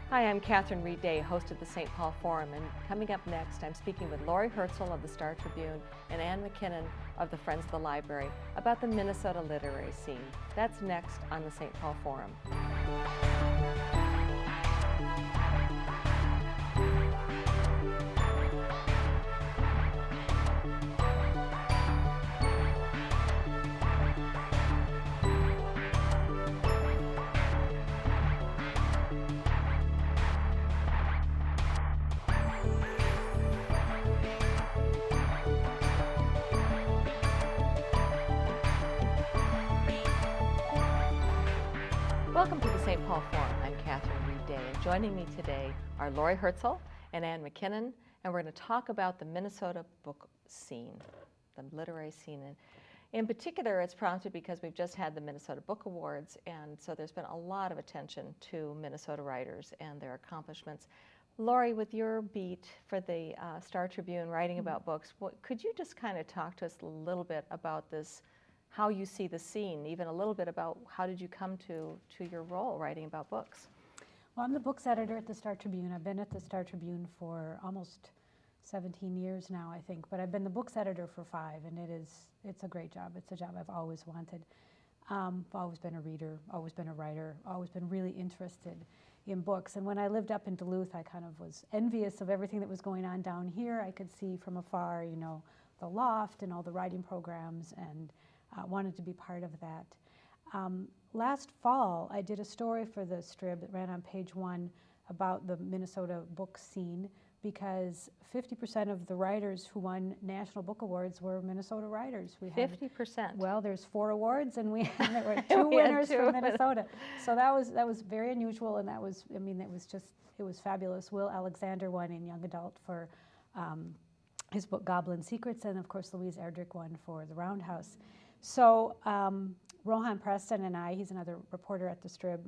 Hi, I'm Catherine Reid, host of the St. Paul Forum, and coming up next, I'm speaking with Laurie Hertzl of the Star Tribune and Ann McKinnon of the Friends of the Library about the Minnesota literary scene. That's next on the St. Paul Forum. Welcome to the St. Paul Forum. I'm Catherine Reid, and joining me today are Laurie Hertzl and Ann McKinnon, and we're going to talk about the Minnesota book scene, the literary scene. And in particular, it's prompted because we've just had the Minnesota Book Awards, and so there's been a lot of attention to Minnesota writers and their accomplishments. Laurie, with your beat for the Star Tribune, writing about books, could you just kind of talk to us a little bit about this, how you see the scene, even a little bit about how did you come to your role writing about books? Well, I'm the books editor at the Star Tribune. I've been at the Star Tribune for almost 17 years now, I think, but I've been the books editor for 5, and it's a great job. It's a job I've always wanted. I've always been a reader, always been a writer, always been really interested in books. And when I lived up in Duluth, I kind of was envious of everything that was going on down here. I could see from afar, you know, the loft and all the writing programs, and wanted to be part of that. Last fall, I did a story for the Strib that ran on page 1 about the Minnesota book scene, because 50% of the writers who won national book awards were Minnesota writers. We had 50%? Well, there's 4 awards, and there were 2 winners from Minnesota. So that was very unusual, and that was, I mean, it was fabulous. Will Alexander won in young adult for his book Goblin Secrets, and of course Louise Erdrich won for The Roundhouse. So Rohan Preston and I, he's another reporter at the Strib,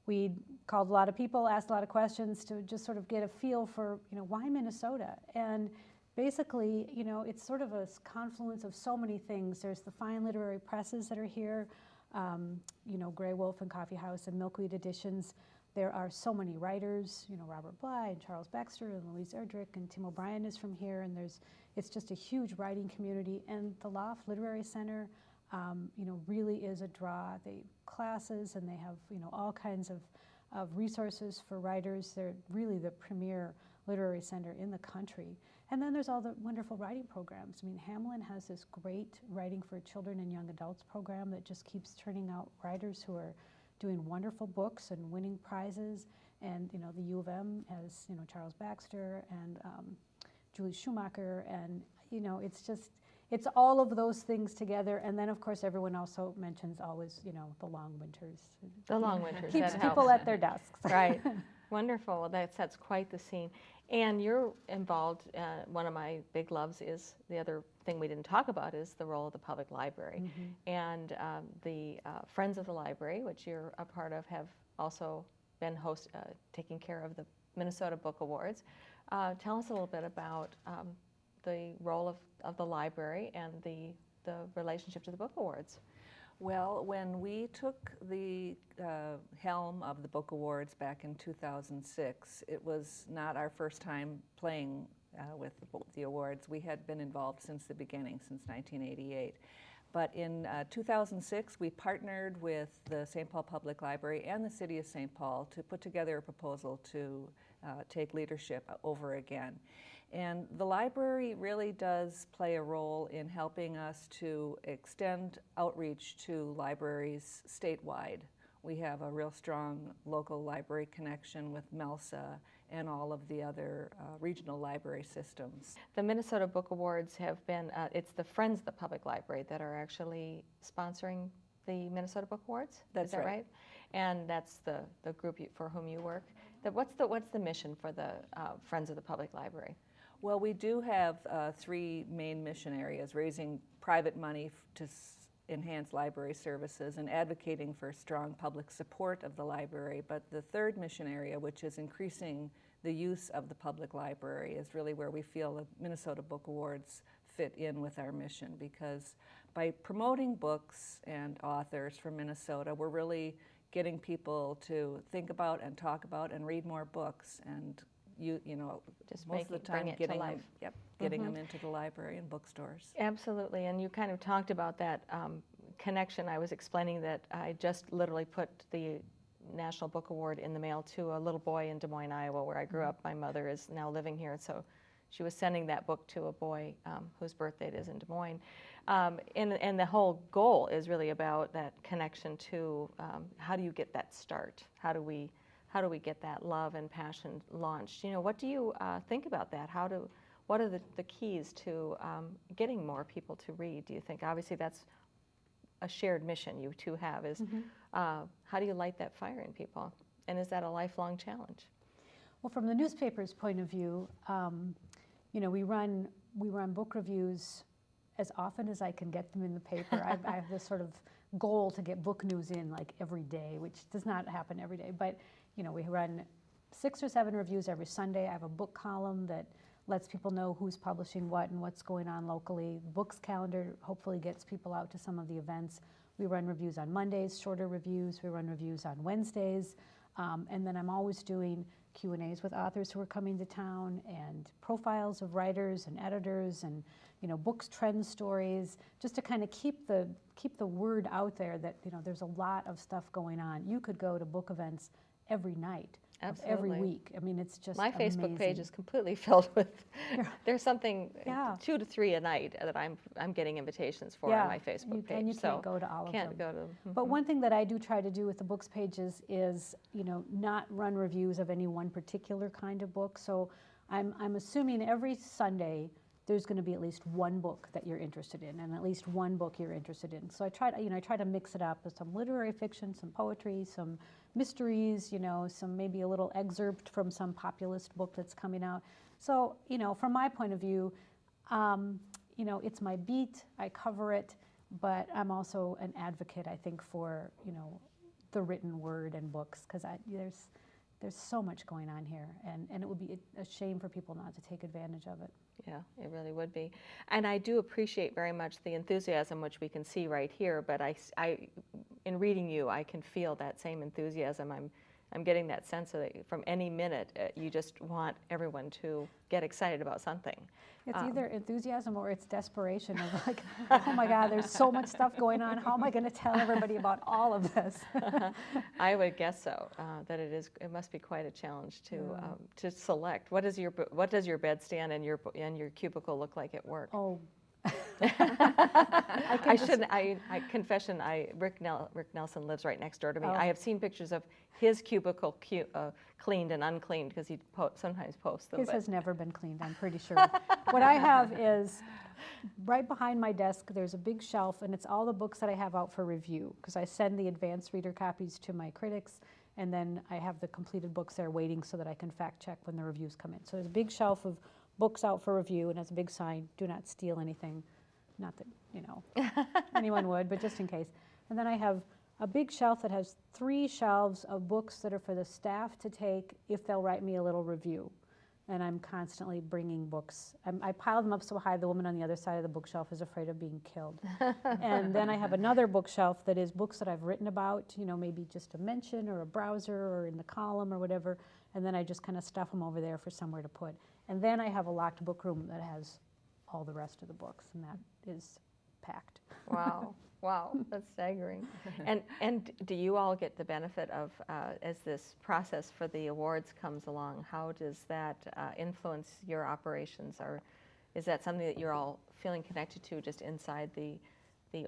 we called a lot of people, asked a lot of questions to just sort of get a feel for, you know, why Minnesota? And basically, you know, it's sort of a confluence of so many things. There's the fine literary presses that are here, you know, Grey Wolf and Coffee House and Milkweed Editions. There are so many writers, you know, Robert Bly and Charles Baxter and Louise Erdrich, and Tim O'Brien is from here, and it's just a huge writing community. And the Loft Literary Center, you know, really is a draw. They classes, and they have, you know, all kinds of resources for writers. They're really the premier literary center in the country. And then there's all the wonderful writing programs. I mean, Hamlin has this great writing for children and young adults program that just keeps turning out writers who are doing wonderful books and winning prizes. And, you know, the U of M has, you know, Charles Baxter and Julie Schumacher, and, you know, it's all of those things together. And then, of course, everyone also mentions always, you know, the long winters. The long winters. Keeps that people helps. at their desks. Right. Wonderful. Well, that's quite the scene. And you're involved, one of my big loves is, the other thing we didn't talk about is the role of the public library. Mm-hmm. And the Friends of the Library, which you're a part of, have also been taking care of the Minnesota Book Awards. Tell us a little bit about the role of the library and the relationship to the Book Awards. Well, when we took the helm of the Book Awards back in 2006, it was not our first time playing with the awards. We had been involved since the beginning, since 1988. But in 2006, we partnered with the St. Paul Public Library and the City of St. Paul to put together a proposal to take leadership over again. And the library really does play a role in helping us to extend outreach to libraries statewide. We have a real strong local library connection with MELSA and all of the other regional library systems. The Minnesota Book Awards have been, it's the Friends of the Public Library that are actually sponsoring the Minnesota Book Awards? That's Is that right? And that's the group for whom you work. What's the mission for the Friends of the Public Library? Well, we do have 3 main mission areas: raising private money to enhance library services and advocating for strong public support of the library. But the 3rd mission area, which is increasing the use of the public library, is really where we feel the Minnesota Book Awards fit in with our mission, because by promoting books and authors from Minnesota, we're really getting people to think about and talk about and read more books, and you know, Just most of the time bring it to getting them, life. getting them into the library and bookstores. Absolutely, and you kind of talked about that connection. I was explaining that I just literally put the National Book Award in the mail to a little boy in Des Moines, Iowa, where I grew up. My mother is now living here, so she was sending that book to a boy whose birthday it is in Des Moines. And the whole goal is really about that connection to how do you get that start? How do we get that love and passion launched? You know, what do you think about that? What are the keys to getting more people to read, do you think? Obviously, that's a shared mission you two have, is how do you light that fire in people? And is that a lifelong challenge? Well, from the newspaper's point of view, you know, we run book reviews as often as I can get them in the paper. I have this sort of goal to get book news in like every day, which does not happen every day. But, you know, we run 6 or 7 reviews every Sunday. I have a book column that lets people know who's publishing what and what's going on locally. The books calendar hopefully gets people out to some of the events. We run reviews on Mondays, shorter reviews. We run reviews on Wednesdays. And then I'm always doing Q&As with authors who are coming to town, and profiles of writers and editors, and, you know, books, trend stories, just to kind of keep the word out there that, you know, there's a lot of stuff going on. You could go to book events every night. Absolutely. Every week. I mean, it's just My amazing. Facebook page is completely filled with, Yeah. there's something, Yeah. 2 to 3 a night that I'm getting invitations for Yeah, on my Facebook page. and you so can't go to all of can't them. go to. But one thing that I do try to do with the books pages is, you know, not run reviews of any one particular kind of book. So I'm assuming every Sunday there's going to be at least one book that you're interested in, and at least one book you're interested in. So I try to mix it up with some literary fiction, some poetry, some mysteries, you know, some maybe a little excerpt from some populist book that's coming out. So, you know, from my point of view, you know, it's my beat, I cover it, but I'm also an advocate, I think, for, you know, the written word and books, because there's so much going on here, and it would be a shame for people not to take advantage of it. Yeah, it really would be. And I do appreciate very much the enthusiasm, which we can see right here, but in reading you, I can feel that same enthusiasm. I'm getting that sense that from any minute, you just want everyone to get excited about something. It's either enthusiasm or it's desperation of like, oh my God, there's so much stuff going on. How am I going to tell everybody about all of this? I would guess so. That it must be quite a challenge to select. What does your bedstand and your cubicle look like at work? Oh. Confession, Rick Nelson lives right next door to me. Oh. I have seen pictures of his cubicle cleaned and uncleaned, because he sometimes posts them. His has never been cleaned, I'm pretty sure. What I have is, right behind my desk, there's a big shelf, and it's all the books that I have out for review, because I send the advanced reader copies to my critics, and then I have the completed books there waiting so that I can fact check when the reviews come in. So there's a big shelf of books out for review, and has a big sign, do not steal anything. Not that, you know, anyone would, but just in case. And then I have a big shelf that has 3 shelves of books that are for the staff to take if they'll write me a little review. And I'm constantly bringing books. I pile them up so high the woman on the other side of the bookshelf is afraid of being killed. And then I have another bookshelf that is books that I've written about, you know, maybe just a mention or a browser or in the column or whatever. And then I just kind of stuff them over there for somewhere to put. And then I have a locked book room that has all the rest of the books, and that is packed. Wow, that's staggering. And do you all get the benefit of, as this process for the awards comes along, how does that influence your operations? Or is that something that you're all feeling connected to just inside the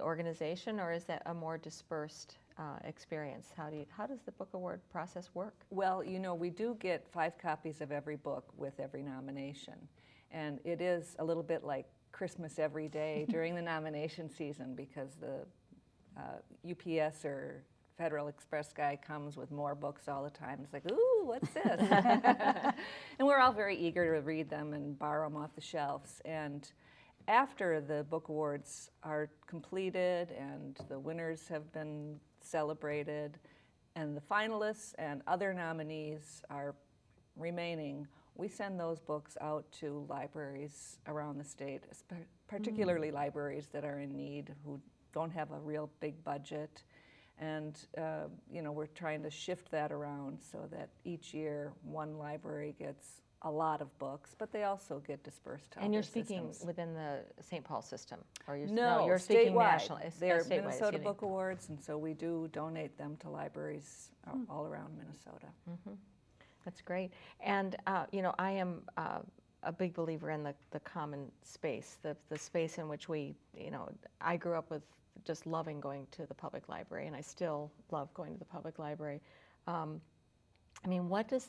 organization, or is that a more dispersed experience? How does the book award process work? Well, you know, we do get 5 copies of every book with every nomination. And it is a little bit like Christmas every day during the nomination season, because the UPS or Federal Express guy comes with more books all the time. It's like, ooh, what's this? And we're all very eager to read them and borrow them off the shelves. And after the book awards are completed and the winners have been celebrated and the finalists and other nominees are remaining, we send those books out to libraries around the state, particularly libraries that are in need, who don't have a real big budget. And we're trying to shift that around so that each year one library gets a lot of books, but they also get dispersed to And you're other speaking systems. within the St. Paul system? Or You're speaking statewide. nationally. They're statewide, Minnesota Book Awards, and so we do donate them to libraries all around Minnesota. Mm-hmm. That's great. And, I am a big believer in the common space, the space in which I grew up with just loving going to the public library, and I still love going to the public library. What is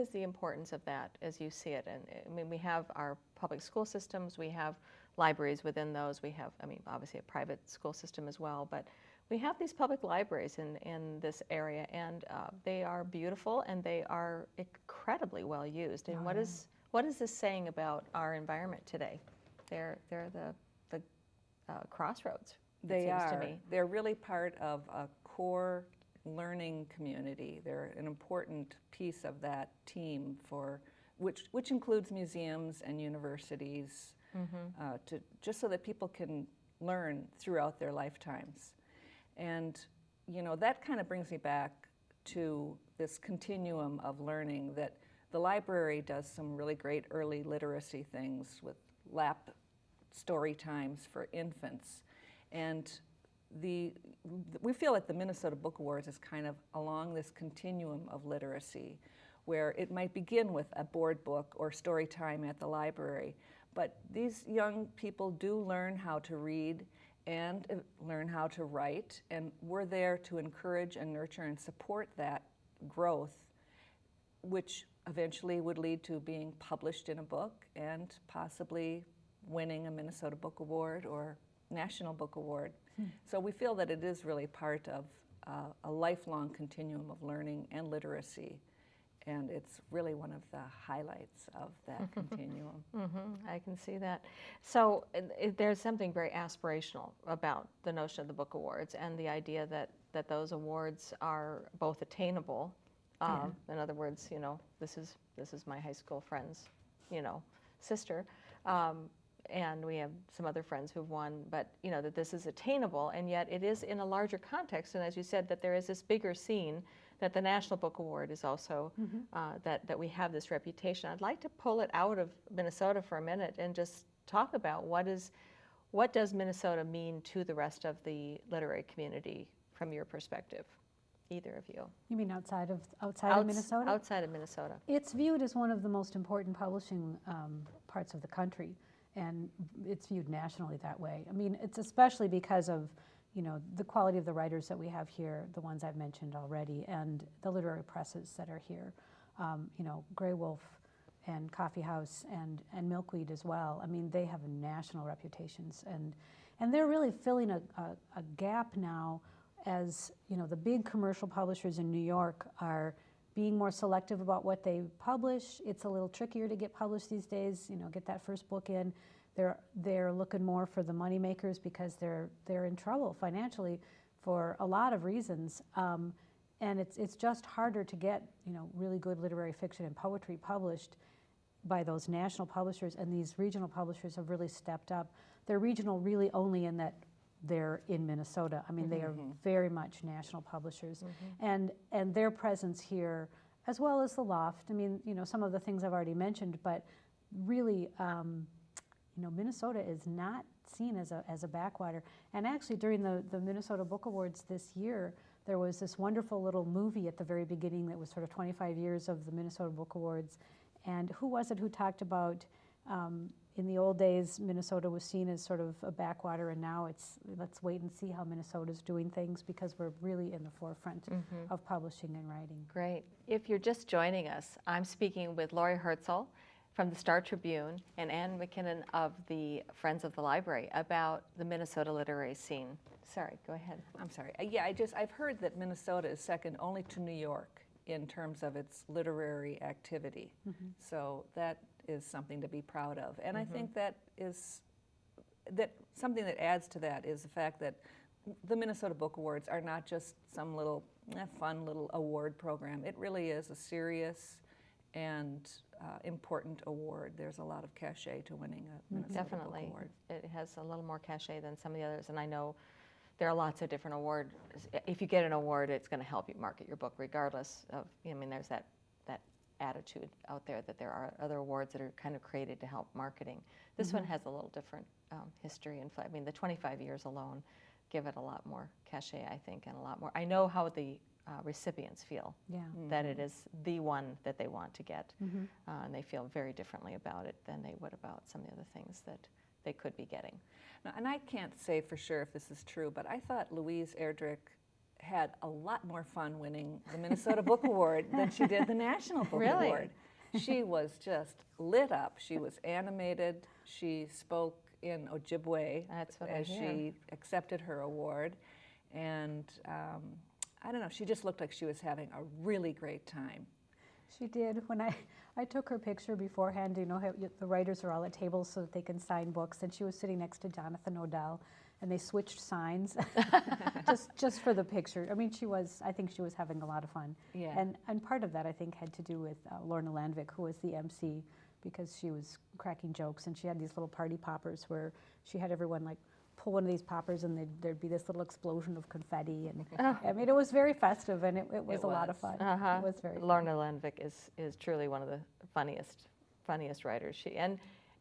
the importance of that as you see it? And we have our public school systems, we have libraries within those, we have, obviously a private school system as well, but we have these public libraries in this area, and they are beautiful and they are incredibly well used. And what is this saying about our environment today? They're the crossroads. They it seems are. To me. They're really part of a core learning community. They're an important piece of that team which includes museums and universities, just so that people can learn throughout their lifetimes. And that kind of brings me back to this continuum of learning, that the library does some really great early literacy things with lap story times for infants. And we feel that the Minnesota Book Awards is kind of along this continuum of literacy, where it might begin with a board book or story time at the library, but these young people do learn how to read and learn how to write, and we're there to encourage and nurture and support that growth, which eventually would lead to being published in a book and possibly winning a Minnesota Book Award or National Book Award. So we feel that it is really part of a lifelong continuum of learning and literacy, and it's really one of the highlights of that continuum. I can see that. So there's something very aspirational about the notion of the Book Awards and the idea that those awards are both attainable. In other words, this is my high school friend's, sister. And we have some other friends who've won, but that this is attainable, and yet it is in a larger context. And as you said, that there is this bigger scene, that the National Book Award is also, that we have this reputation. I'd like to pull it out of Minnesota for a minute and just talk about what does Minnesota mean to the rest of the literary community from your perspective, either of you. You mean outside of Minnesota? Outside of Minnesota. It's viewed as one of the most important publishing parts of the country, and it's viewed nationally that way. It's especially because of the quality of the writers that we have here, the ones I've mentioned already, and the literary presses that are here. Grey Wolf and Coffee House and Milkweed as well. They have national reputations, and they're really filling a gap now, as the big commercial publishers in New York are being more selective about what they publish. It's a little trickier to get published these days, get that first book in. They're looking more for the money makers because they're in trouble financially for a lot of reasons. And it's just harder to get, really good literary fiction and poetry published by those national publishers, and these regional publishers have really stepped up. They're regional really only in that they're in Minnesota. They are very much national publishers, and their presence here, as well as the Loft. Some of the things I've already mentioned, but really, Minnesota is not seen as a backwater. And actually, during the Minnesota Book Awards this year, there was this wonderful little movie at the very beginning that was sort of 25 years of the Minnesota Book Awards. And who was it who talked about, in the old days, Minnesota was seen as sort of a backwater, and now let's wait and see how Minnesota's doing things, because we're really in the forefront of publishing and writing. Great. If you're just joining us, I'm speaking with Laurie Hertzl from the Star Tribune and Ann McKinnon of the Friends of the Library about the Minnesota literary scene. Sorry, go ahead. I'm sorry. I've heard that Minnesota is second only to New York in terms of its literary activity. So that is something to be proud of. And I think that something that adds to that is the fact that the Minnesota Book Awards are not just some little fun little award program. It really is a serious and important award. There's a lot of cachet to winning a Minnesota Book Award. It has a little more cachet than some of the others, and I know there are lots of different awards. If you get an award, it's going to help you market your book regardless of, I mean, there's that attitude out there that there are other awards that are kind of created to help marketing. This one has a little different history. And I mean, the 25 years alone give it a lot more cachet, I think, and a lot more. I know how the recipients feel, that it is the one that they want to get. And they feel very differently about it than they would about some of the other things that they could be getting. Now, and I can't say for sure if this is true, but I thought Louise Erdrich had a lot more fun winning the Minnesota Book Award than she did the National Book Award. She was just lit up. She was animated. She spoke in Ojibwe as she accepted her award. And I don't know, she just looked like she was having a really great time. She did. When I took her picture beforehand, you know, how the writers are all at tables so that they can sign books, and she was sitting next to Jonathan O'Dell, and they switched signs just for the picture. I mean, I think she was having a lot of fun. Yeah. And part of that, I think, had to do with Lorna Landvik, who was the MC, because she was cracking jokes, and she had these little party poppers where she had everyone like pull one of these poppers, and there'd be this little explosion of confetti, and I mean, it was very festive, and it was a lot of fun. It was very Lorna Landvik is truly one of the funniest writers.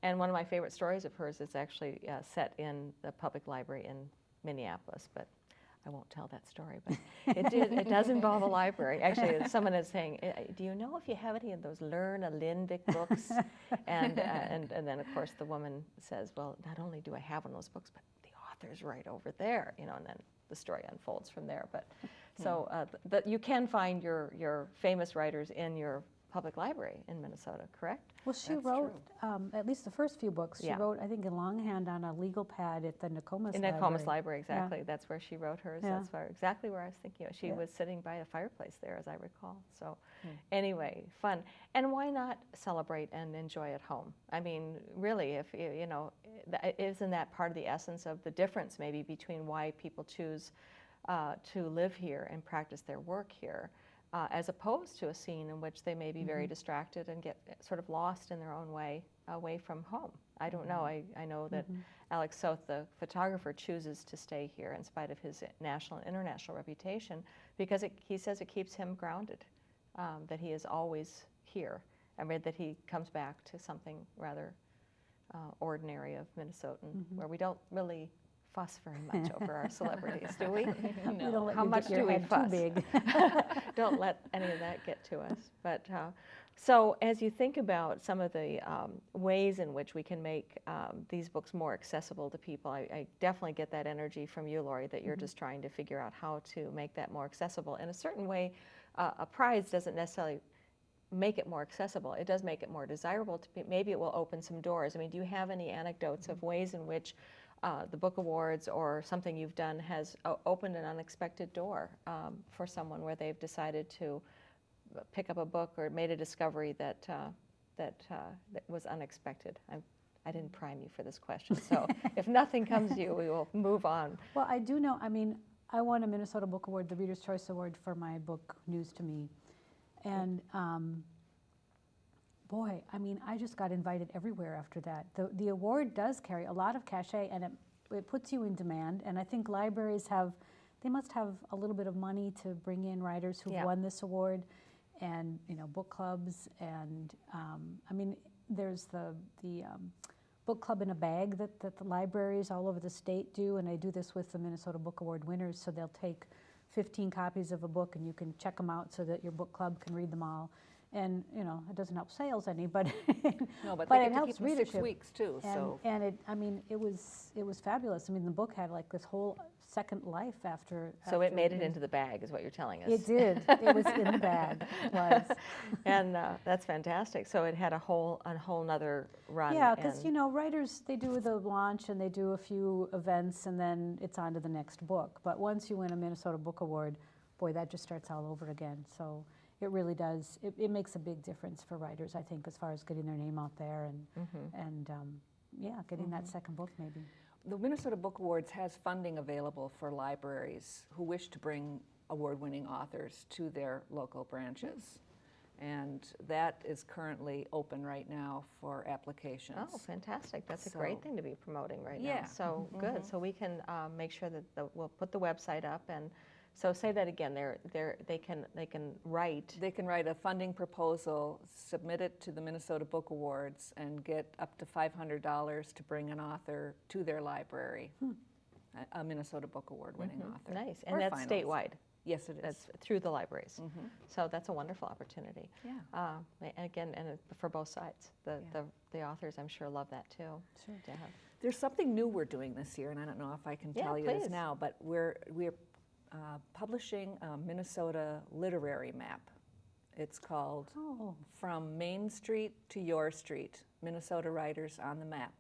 And one of my favorite stories of hers is actually set in the public library in Minneapolis, but I won't tell that story. But it does involve a library. Actually, someone is saying, "Do you know if you have any of those Lorna Landvik books?" And then of course the woman says, "Well, not only do I have one of those books, but the author's right over there." You know, and then the story unfolds from there. But so you can find your famous writers in your public library in Minnesota, correct? Well, she wrote at least the first few books. She wrote, I think, in longhand on a legal pad at the Nokomis Library. In the Nokomis Library, exactly. Yeah. That's where she wrote hers. Yeah. That's exactly where I was thinking. She was sitting by a fireplace there, as I recall. So anyway, fun. And why not celebrate and enjoy at home? I mean, really, if you know, isn't that part of the essence of the difference maybe between why people choose to live here and practice their work here? As opposed to a scene in which they may be very distracted and get sort of lost in their own way away from home. I don't know. I know that Alex Soth, the photographer, chooses to stay here in spite of his national and international reputation because he says it keeps him grounded, that he is always here. I read that he comes back to something rather ordinary of Minnesotan, where we don't really fuss very much over our celebrities, do we? No. Don't let How much do we fuss? Too big. Don't let any of that get to us. But so as you think about some of the ways in which we can make these books more accessible to people, I definitely get that energy from you, Laurie, that you're just trying to figure out how to make that more accessible. In a certain way, a prize doesn't necessarily make it more accessible. It does make it more desirable. Maybe it will open some doors. I mean, do you have any anecdotes of ways in which the Book Awards or something you've done has opened an unexpected door for someone where they've decided to pick up a book or made a discovery that was unexpected? I didn't prime you for this question, so if nothing comes to you, we will move on. Well, I do know, I mean, I won a Minnesota Book Award, the Reader's Choice Award, for my book, News to Me. And boy, I mean, I just got invited everywhere after that. The award does carry a lot of cachet, and it puts you in demand. And I think libraries they must have a little bit of money to bring in writers who've won this award, and book clubs. And I mean, there's the book club in a bag that the libraries all over the state do, and I do this with the Minnesota Book Award winners. So they'll take 15 copies of a book, and you can check them out so that your book club can read them all. And it doesn't help sales any, but no, but it helps readership. 6 weeks too. And it was fabulous. I mean, the book had like this whole second life after. So it made it into the bag, is what you're telling us. It did. It was in the bag. It was. And that's fantastic. So it had a whole nother run. Yeah, because writers, they do the launch and they do a few events and then it's on to the next book. But once you win a Minnesota Book Award, boy, that just starts all over again. So it really does. It makes a big difference for writers, I think, as far as getting their name out there and getting that second book maybe. The Minnesota Book Awards has funding available for libraries who wish to bring award-winning authors to their local branches. And that is currently open right now for applications. Oh, fantastic. That's a great thing to be promoting right now. Yeah. So good. So we can make sure that we'll put the website up. And so say that again, they can write. They can write a funding proposal, submit it to the Minnesota Book Awards, and get up to $500 to bring an author to their library, a Minnesota Book Award winning author. Nice. And Or that's finals. statewide. Yes, it is. That's through the libraries. So that's a wonderful opportunity. Yeah. And again, and for both sides. The authors, I'm sure, love that too. Sure. To have. There's something new we're doing this year, and I don't know if I can tell you please. this now, but we're publishing a Minnesota literary map. It's called From Main Street to Your Street, Minnesota Writers on the Map.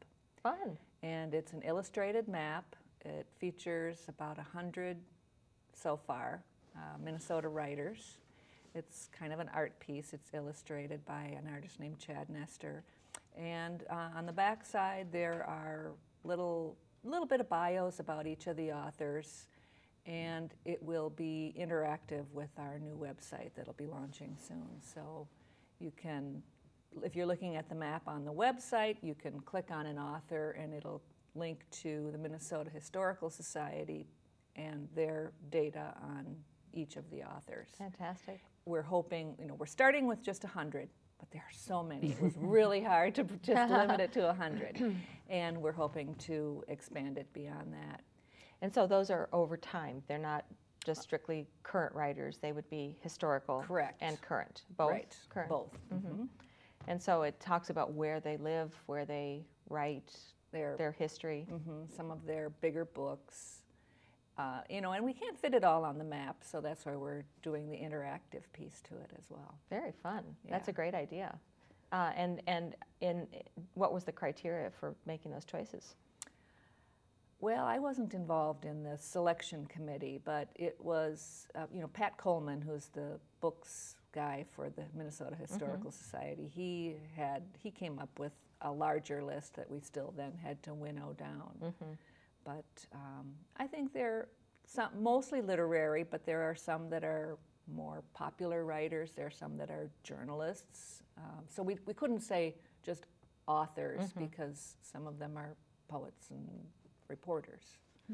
Fun. And it's an illustrated map. It features about 100 so far, Minnesota writers. It's kind of an art piece. It's illustrated by an artist named Chad Nestor. And on the back side, there are little bit of bios about each of the authors. And it will be interactive with our new website that'll be launching soon. So you can, if you're looking at the map on the website, you can click on an author and it'll link to the Minnesota Historical Society and their data on each of the authors. Fantastic. We're hoping, we're starting with just 100, but there are so many. It was really hard to just limit it to 100. And we're hoping to expand it beyond that. And so those are over time. They're not just strictly current writers. They would be historical Correct. and current. Both? Right. Current. Both. And so it talks about where they live, where they write, their history. Some of their bigger books. And we can't fit it all on the map, so that's why we're doing the interactive piece to it as well. Very fun. Yeah. That's a great idea. And in what was the criteria for making those choices? Well, I wasn't involved in the selection committee, but it was, Pat Coleman, who's the books guy for the Minnesota Historical Society. He came up with a larger list that we still then had to winnow down. But I think they're mostly literary, but there are some that are more popular writers. There are some that are journalists. So we couldn't say just authors because some of them are poets and reporters.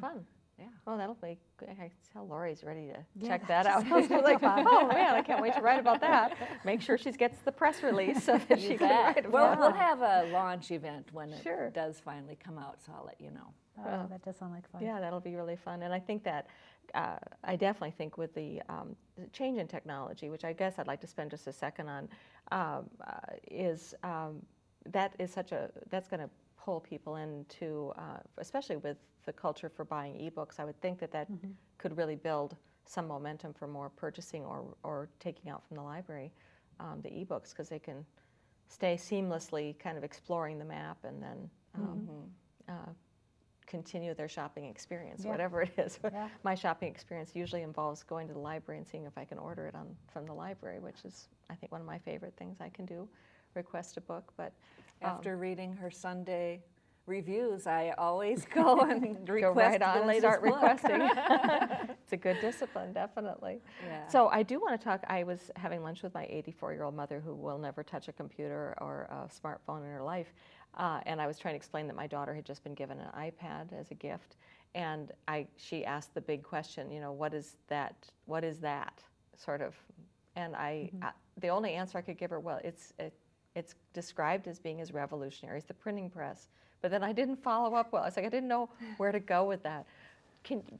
Fun. Yeah. Oh, that'll be good. I can tell Laurie's ready to Yeah, check that out. sounds She's like, oh man, I can't wait to write about that. Make sure she gets the press release so that she can write about Well, it. we'll have a launch event when Sure. it does finally come out, so I'll let you know. Oh, that does sound like fun. Yeah, that'll be really fun. And I think that, I definitely think with the change in technology, which I guess I'd like to spend just a second on, that's going to pull people into, especially with the culture for buying ebooks. I would think that could really build some momentum for more purchasing or taking out from the library the ebooks, because they can stay seamlessly kind of exploring the map and then continue their shopping experience, whatever it is. Yeah. My shopping experience usually involves going to the library and seeing if I can order it from the library, which is, I think, one of my favorite things I can do, request a book. But After reading her Sunday reviews, I always go and request go right the on and latest start book. requesting. It's a good discipline, definitely. Yeah. So I do want to talk, I was having lunch with my 84-year-old mother who will never touch a computer or a smartphone in her life. And I was trying to explain that my daughter had just been given an iPad as a gift. And she asked the big question, what is that? What is that? Sort of. And the only answer I could give her, well, it's described as being as revolutionary as the printing press. But then I didn't follow up well. I was like, I didn't know where to go with that.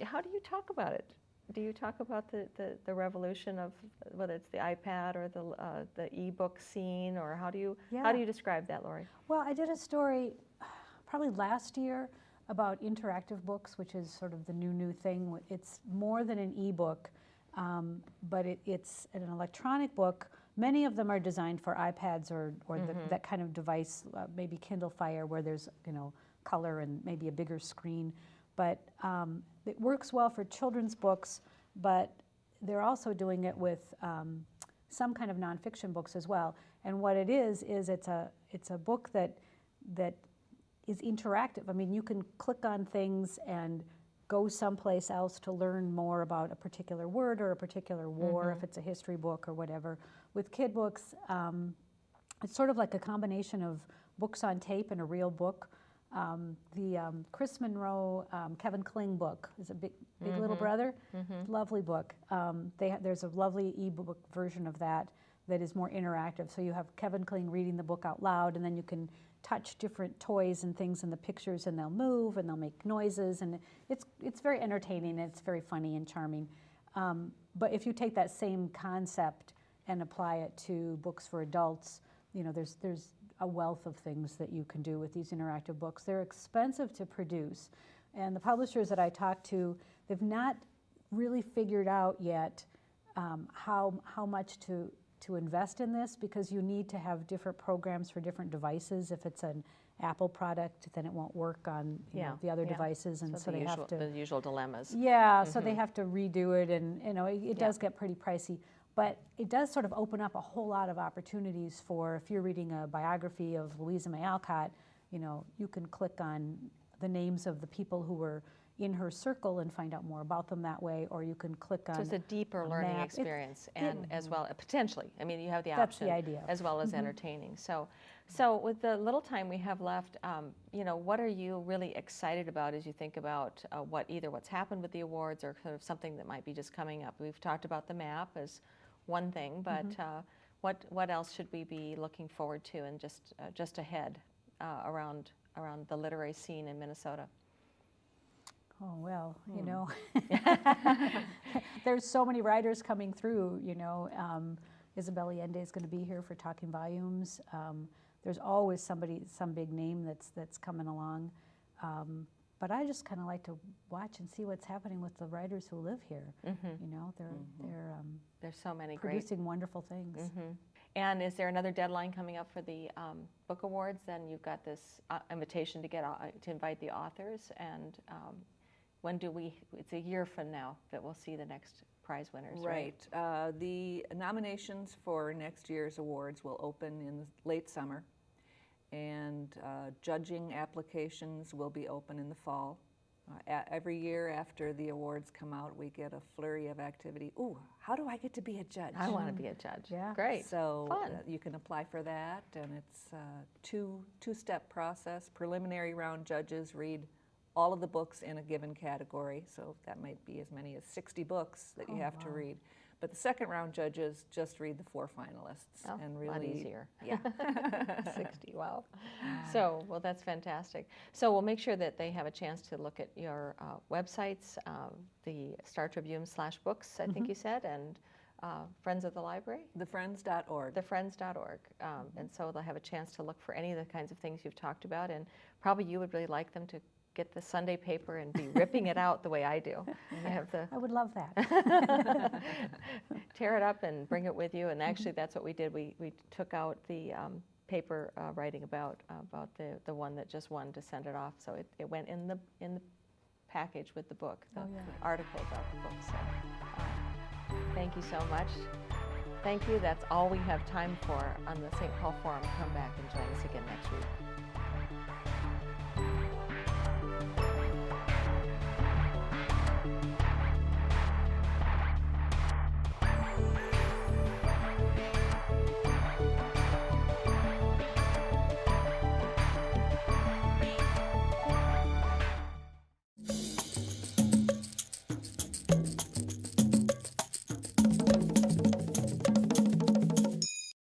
How do you talk about it? Do you talk about the revolution of whether it's the iPad or the ebook scene, or how do you describe that, Laurie? Well, I did a story probably last year about interactive books, which is sort of the new thing. It's more than an ebook, but it's an electronic book. Many of them are designed for iPads or that kind of device, maybe Kindle Fire, where there's color and maybe a bigger screen. But it works well for children's books, but they're also doing it with some kind of nonfiction books as well. And what it is it's a book that is interactive. I mean, you can click on things and go someplace else to learn more about a particular word or a particular war, if it's a history book or whatever. With kid books, it's sort of like a combination of books on tape and a real book. The Chris Monroe, Kevin Kling book is a Big Little Brother, lovely book. There's a lovely ebook version of that is more interactive. So you have Kevin Kling reading the book out loud, and then you can touch different toys and things in the pictures, and they'll move and they'll make noises, and it's very entertaining, and it's very funny and charming. But if you take that same concept and apply it to books for adults, you know, there's a wealth of things that you can do with these interactive books. They're expensive to produce, and the publishers that I talked to, they've not really figured out yet how much to invest in this, because you need to have different programs for different devices. If it's an Apple product, then it won't work on you know, the other devices, and so they have to. The usual dilemmas. Yeah, so they have to redo it, and you know, it does get pretty pricey. But it does sort of open up a whole lot of opportunities for, if you're reading a biography of Louisa May Alcott, you know, you can click on the names of the people who were in her circle and find out more about them that way, or you can click on. So it's a deeper learning map. experience, and as well, potentially. I mean, you have the That's option, the idea. as well as entertaining. So with the little time we have left, you know, what are you really excited about as you think about what's happened with the awards, or kind of something that might be just coming up? We've talked about the map as one thing, but what else should we be looking forward to, and just ahead around the literary scene in Minnesota? Oh, well, you know, there's so many writers coming through, you know. Isabel Allende is going to be here for Talking Volumes. There's always some big name that's coming along. But I just kind of like to watch and see what's happening with the writers who live here. You know, there's so many producing wonderful things. And is there another deadline coming up for the book awards? Then you've got this invitation to invite the authors, and when do we? It's a year from now that we'll see the next prize winners, right? The nominations for next year's awards will open in late summer, and judging applications will be open in the fall. Every year after the awards come out, we get a flurry of activity. Ooh, how do I get to be a judge? I want to be a judge. Yeah. Great. So you can apply for that, and it's a two-step process. Preliminary round judges read all of the books in a given category, so that might be as many as 60 books that you have to read. But the second round judges just read the 4 finalists, and really a lot easier. Yeah, 60. Wow. So, well, that's fantastic. So we'll make sure that they have a chance to look at your websites, the Star Tribune /books, I think you said, and Friends of the Library. Thefriends.org. Thefriends.org. And so they'll have a chance to look for any of the kinds of things you've talked about, and probably you would really like them to get the Sunday paper and be ripping it out the way I do. I would love that. Tear it up and bring it with you. And actually, that's what we did. We took out the paper writing about the one that just won to send it off. So it went in the package with the book, the article about the book. So thank you so much. Thank you. That's all we have time for on the St. Paul Forum. Come back and join us again next week.